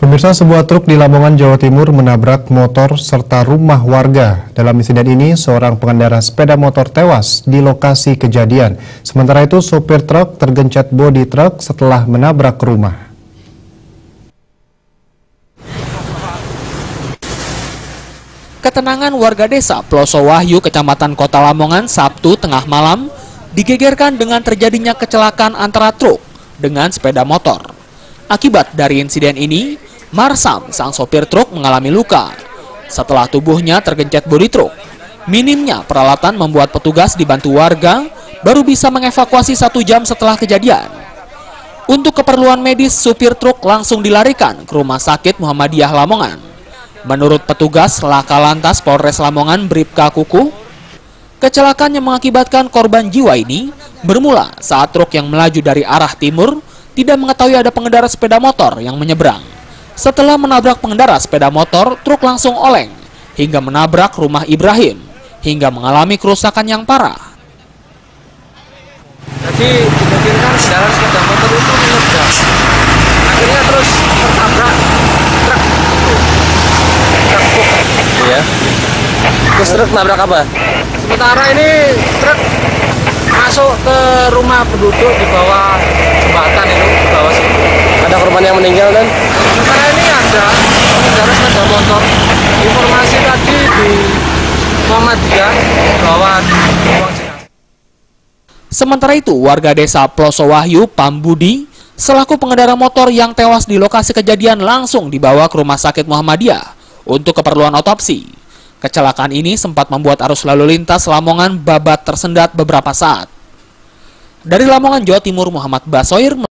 Pemirsa, sebuah truk di Lamongan, Jawa Timur menabrak motor serta rumah warga. Dalam insiden ini, seorang pengendara sepeda motor tewas di lokasi kejadian. Sementara itu, sopir truk tergencet bodi truk setelah menabrak rumah. Ketenangan warga desa Ploso Wahyu, Kecamatan Kota Lamongan, Sabtu tengah malam digegerkan dengan terjadinya kecelakaan antara truk dengan sepeda motor. Akibat dari insiden ini, Marsam, sang sopir truk, mengalami luka. Setelah tubuhnya tergencet bodi truk, minimnya peralatan membuat petugas dibantu warga baru bisa mengevakuasi 1 jam setelah kejadian. Untuk keperluan medis, supir truk langsung dilarikan ke Rumah Sakit Muhammadiyah Lamongan. Menurut petugas Laka Lantas Polres Lamongan Bribka Kuku, kecelakaan yang mengakibatkan korban jiwa ini bermula saat truk yang melaju dari arah timur tidak mengetahui ada pengendara sepeda motor yang menyeberang. Setelah menabrak pengendara sepeda motor, truk langsung oleng hingga menabrak rumah Ibrahim hingga mengalami kerusakan yang parah. Jadi dimungkinkan kendaraan sepeda motor itu menyeberang. Akhirnya terus tertabrak truk. Iya. Terus truk nabrak apa? Sementara ini truk masuk ke rumah penduduk di bawah jembatan itu, di bawah situ. Ada korban yang meninggal dan? Sementara ini ada pengendara sepeda motor. Informasi tadi di Muhammadiyah bahwa Sementara itu, warga desa Ploso Wahyu, Pambudi, selaku pengendara motor yang tewas di lokasi kejadian langsung dibawa ke Rumah Sakit Muhammadiyah untuk keperluan otopsi. Kecelakaan ini sempat membuat arus lalu lintas Lamongan babat tersendat beberapa saat. Dari Lamongan, Jawa Timur, Muhammad Basoir